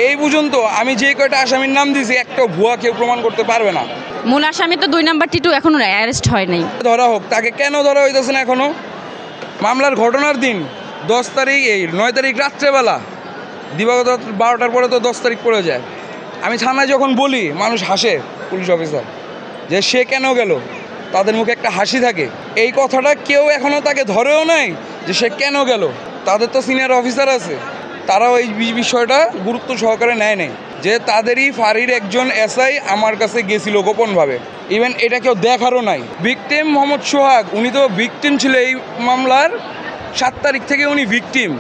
এই পর্যন্ত আমি যে কয়টা আসামির নাম দিয়েছি একটা ভুয়া কেউ প্রমাণ করতে পারবে না। মূল আসামি তো 2 নাম্বার টিটু এখনো অ্যারেস্ট হয় নাই। ধরা হোক, তাকে কেন ধরা হইতেছে না এখনো? মামলার ঘটনার দিন 10 তারিখ, এই 9 তারিখ রাত্রেবেলা, দিবাগত 12টার পরে তো 10 তারিখ পড়ে যায়। আমি থানায় যখন বলি মানুষ হাসে, পুলিশ অফিসার, যে সে কেন গেল, তাদের মুখে একটা হাসি থাকে। এই কথাটা কেউ এখনও তাকে ধরেও নাই যে সে কেন গেল। তাদের তো সিনিয়র অফিসার আছে, তারাও এই বিষয়টা গুরুত্ব সহকারে নেয় নাই, যে তাদেরই ফাঁড়ির একজন এসআই আমার কাছে গেছিল গোপনভাবে। ইভেন এটা কেউ দেখারও নাই। ভিকটিম মোহাম্মদ সোহাগ, উনি তো ভিকটিম ছিল এই মামলার। 7 তারিখ থেকে উনি ভিকটিম।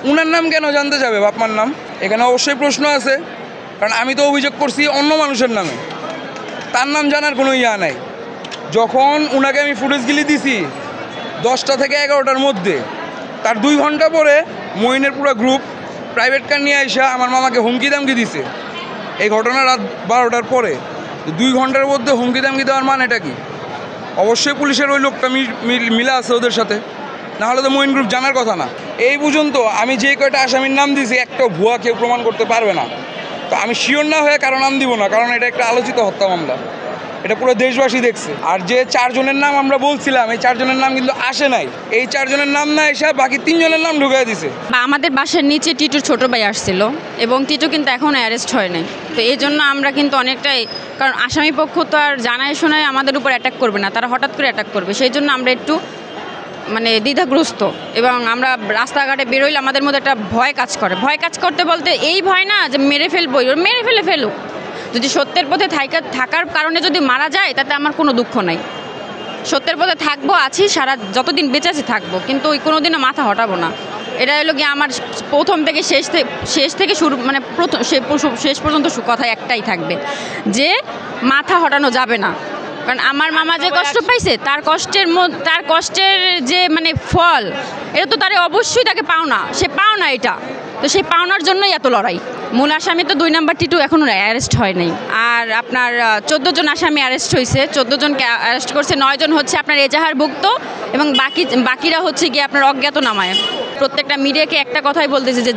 উনার নাম কেন জানতে যাবে, বাপমার নাম? এখানে অবশ্যই প্রশ্ন আছে, কারণ আমি তো অভিযোগ করছি অন্য মানুষের নামে, তার নাম জানার কোনো ইয়া নাই। যখন উনাকে আমি ফুটেজগুলি দিছি 10টা থেকে 11টার মধ্যে, তার 2 ঘন্টা পরে মইনের পুরো গ্রুপ প্রাইভেট কার নিয়ে আসা আমার মামাকে হুমকি দামকি দিছে। এই ঘটনা রাত 12টার পরে 2 ঘন্টার মধ্যে হুমকি দামকি দেওয়ার মানেটা কি? অবশ্যই পুলিশের ওই লোকটা মিলে আছে ওদের সাথে, না হলে তো মইন গ্রুপ জানার কথা না। এই পর্যন্ত আমি যে কয়টা আসামির নাম দিয়েছি একটা ভুয়া কেউ প্রমাণ করতে পারবে না। তো আমি শিওর না হয়ে কারো নাম দিব না, কারণ এটা একটা আলোচিত হত্যা মামলা, এটা পুরো দেশবাসী দেখছে। আর যে 4 জনের নাম আমরা বলছিলাম, এই 4 জনের নাম কিন্তু আসে নাই। এই 4 জনের নাম না এসে বাকি 3 জনের নাম ঢুকিয়ে দিছে। আমাদের বাসার নিচে টিটুর ছোট ভাই আসছিল এবং টিটু কিন্তু এখনও অ্যারেস্ট হয় নাই। তো এই জন্য আমরা কিন্তু অনেকটাই, কারণ আসামি পক্ষ তো আর জানায় শোনায় আমাদের উপর অ্যাটাক করবে না, তারা হঠাৎ করে অ্যাটাক করবে। সেই জন্য আমরা একটু দ্বিধাগ্রস্ত, এবং আমরা রাস্তাঘাটে বেরোইলে আমাদের মধ্যে একটা ভয় কাজ করে। ভয় কাজ করতে বলতে এই ভয় না যে মেরে ফেলবো, মেরে ফেলুক। যদি সত্যের পথে থাকার কারণে যদি মারা যায়, তাতে আমার কোনো দুঃখ নাই। সত্যের পথে থাকবো, আছি, যতদিন বেঁচে আছি থাকবো, কিন্তু ওই কোনো দিনও মাথা হটাবো না। এটা হলো গিয়ে আমার প্রথম থেকে শেষ থেকে শুরু, শেষ পর্যন্ত কথা একটাই থাকবে, যে মাথা হটানো যাবে না। কারণ আমার মামা যে কষ্ট পাইছে, তার কষ্টের যে ফল, এটা তো তারে অবশ্যই তাকে পাওনা, সে পাওনা এটা। তো সেই পাওনার জন্যই এত লড়াই। মূল আসামি তো 2 নাম্বার টিটু এখনও অ্যারেস্ট হয় নাই। আর আপনার 14 জন আসামি অ্যারেস্ট হয়েছে। 14 জনকে অ্যারেস্ট করছে, 9 জন হচ্ছে আপনার এজাহারভুক্ত এবং বাকিরা হচ্ছে গিয়ে আপনার অজ্ঞাতনামায়। প্রত্যেকটা মিডিয়াকে একটা কথাই বলতেছে যে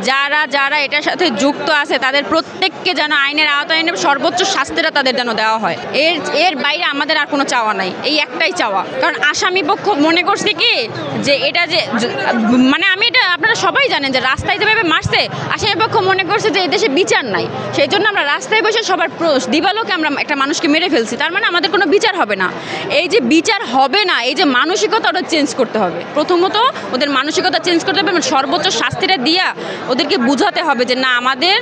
যারা এটার সাথে যুক্ত আছে তাদের প্রত্যেককে যেন আইনের আওতায় এনে সর্বোচ্চ শাস্তিটা তাদের যেন দেওয়া হয়। এর বাইরে আমাদের আর কোনো চাওয়া নাই, এই একটাই চাওয়া। কারণ আসামি পক্ষ মনে করছে কি যে এটা যে আমি এটা, আপনারা সবাই জানেন যে রাস্তায় যেভাবে মারছে, আসামি পক্ষ মনে করছে যে এদেশে বিচার নাই। সেই জন্য আমরা রাস্তায় বসে সবার দিবালোকে আমরা একটা মানুষকে মেরে ফেলছি, তার মানে আমাদের কোনো বিচার হবে না। এই যে বিচার হবে না, এই যে মানসিকতা ওটা চেঞ্জ করতে হবে। প্রথমত ওদের মানসিকতা চেঞ্জ করতে হবে, সর্বোচ্চ শাস্তিটা দিয়া ওদেরকে বুঝাতে হবে যে না, আমাদের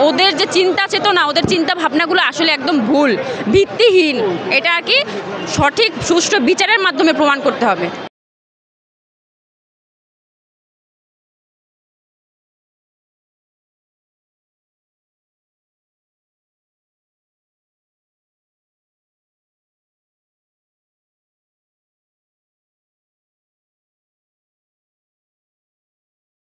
ওদের যে চিন্তা চেতনা, ওদের চিন্তা ভাবনাগুলো আসলে একদম ভুল, ভিত্তিহীন। এটা আর কি সঠিক সুষ্ঠু বিচারের মাধ্যমে প্রমাণ করতে হবে।